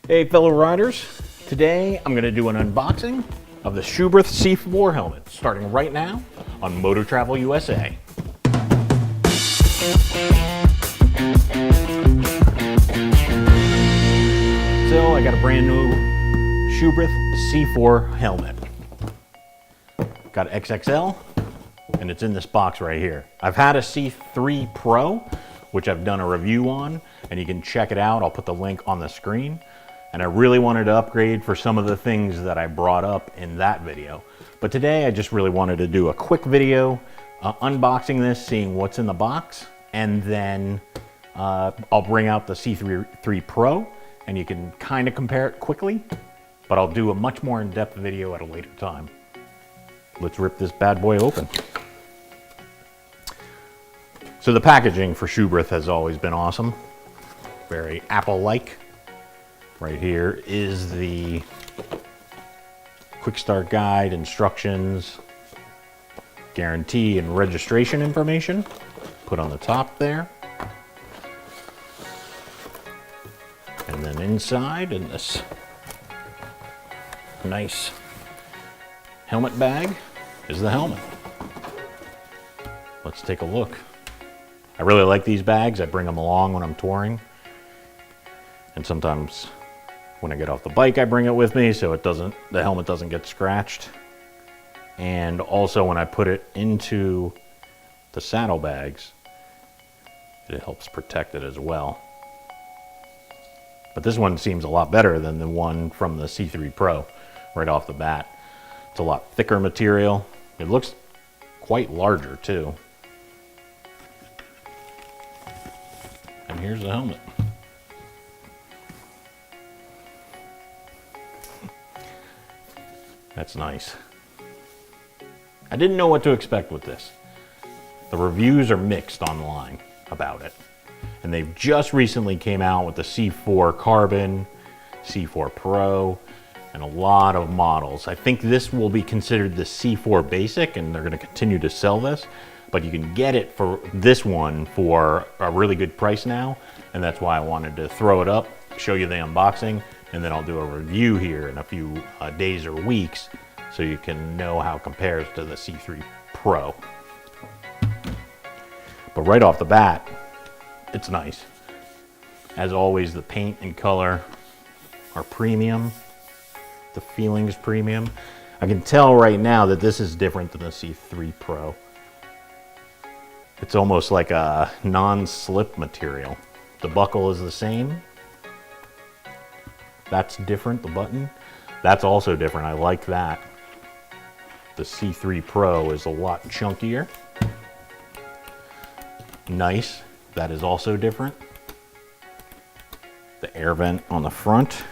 Hey fellow riders, today I'm going to do an unboxing of the Schuberth C4 helmet, starting right now on MotoTravelUSA. So I got a brand new Schuberth C4 helmet. Got XXL, and it's in this box right here. I've had a C3 Pro, which I've done a review on, and you can check it out. I'll put the link on the screen. And I really wanted to upgrade for some of the things that I brought up in that video. But today I just really wanted to do a quick video unboxing this, seeing what's in the box, and then I'll bring out the C3 Pro and you can kind of compare it quickly, but I'll do a much more in-depth video at a later time. Let's rip this bad boy open. So the packaging for Schuberth has always been awesome, very Apple-like. Right here is the quick start guide, instructions, guarantee and registration information put on the top there. And then inside in this nice helmet bag is the helmet. Let's take a look. I really like these bags. I bring them along when I'm touring. And sometimes when I get off the bike, I bring it with me so the helmet doesn't get scratched. And also when I put it into the saddlebags, it helps protect it as well. But this one seems a lot better than the one from the C3 Pro right off the bat. It's a lot thicker material. It looks quite larger too. And here's the helmet. That's nice. I didn't know what to expect with this. The reviews are mixed online about it. And they've just recently came out with the C4 Carbon, C4 Pro, and a lot of models. I think this will be considered the C4 Basic, and they're going to continue to sell this. But you can get it for this one for a really good price now. And that's why I wanted to throw it up, show you the unboxing, and then I'll do a review here in a few days or weeks so you can know how it compares to the C3 Pro. But right off the bat, it's nice. As always, the paint and color are premium. The feeling is premium. I can tell right now that this is different than the C3 Pro. It's almost like a non-slip material. The buckle is the same. That's different, the button. That's also different, I like that. The C3 Pro is a lot chunkier. Nice, that is also different. The air vent on the front,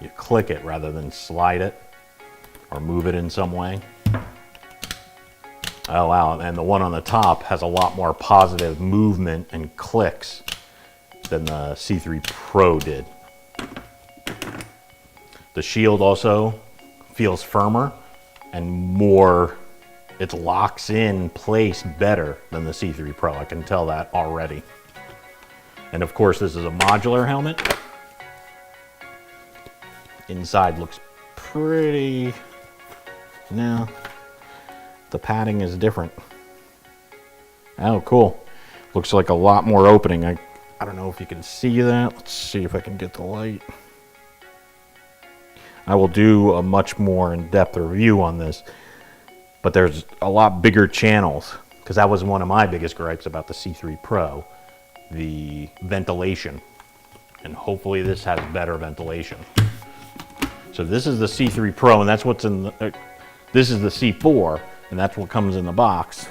you click it rather than slide it or move it in some way. Oh wow, and the one on the top has a lot more positive movement and clicks than the C3 Pro did. The shield also feels firmer and more, it locks in place better than the C3 Pro. I can tell that already. And of course, this is a modular helmet. Inside looks pretty, no, the padding is different. Oh, cool. Looks like a lot more opening. I don't know if you can see that. Let's see if I can get the light. I will do a much more in-depth review on this, but there's a lot bigger channels, because that was one of my biggest gripes about the C3 Pro, the ventilation, and hopefully this has better ventilation. So this is the C3 Pro, and that's what's in the, this is the C4, and that's what comes in the box.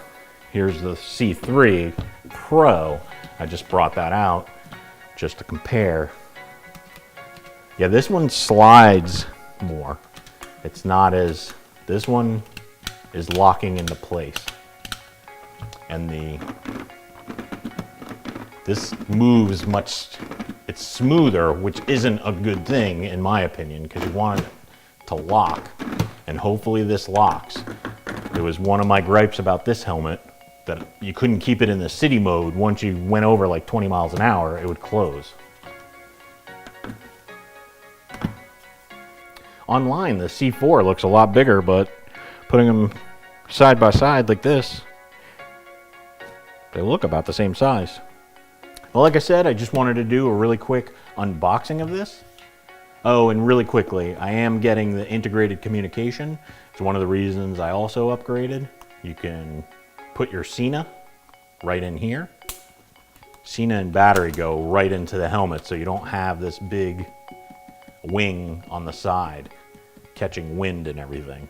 Here's the C3 Pro. I just brought that out just to compare. Yeah, this one slides more. It's not as, this one is locking into place. And this moves much, it's smoother, which isn't a good thing in my opinion, because you want it to lock, and hopefully this locks. It was one of my gripes about this helmet, that you couldn't keep it in the city mode. Once you went over like 20 miles an hour, it would close. online, the C4 looks a lot bigger, but putting them side by side like this, they look about the same size. Well, like I said, I just wanted to do a really quick unboxing of this. Oh, and really quickly, I am getting the integrated communication. It's one of the reasons I also upgraded. You can put your Sena right in here. Sena and battery go right into the helmet, so you don't have this big wing on the side catching wind and everything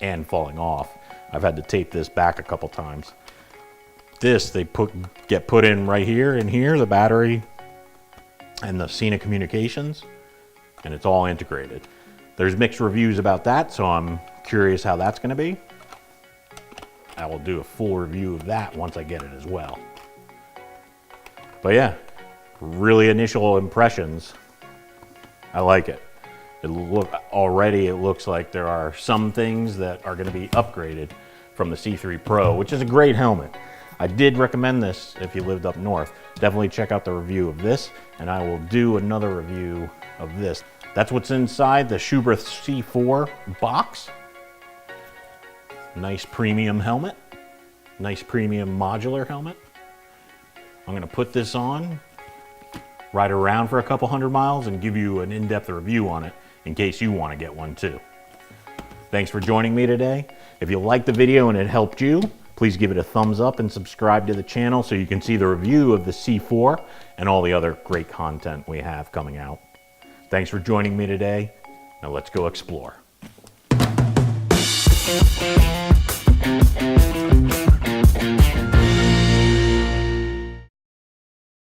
and falling off. I've had to tape this back a couple times. This they get put in right here and here, the battery and the Sena communications, and it's all integrated. There's mixed reviews about that, so I'm curious how that's going to be. I will do a full review of that once I get it as well. But yeah, really initial impressions. I like it. Already it looks like there are some things that are going to be upgraded from the C3 Pro, which is a great helmet. I did recommend this if you lived up north. Definitely check out the review of this, and I will do another review of this. That's what's inside the Schuberth C4 box. Nice premium helmet. Nice premium modular helmet. I'm going to put this on, ride around for a couple hundred miles, and give you an in-depth review on it in case you want to get one too. Thanks for joining me today. If you liked the video and it helped you, please give it a thumbs up and subscribe to the channel so you can see the review of the C4 and all the other great content we have coming out. Thanks for joining me today. Now let's go explore.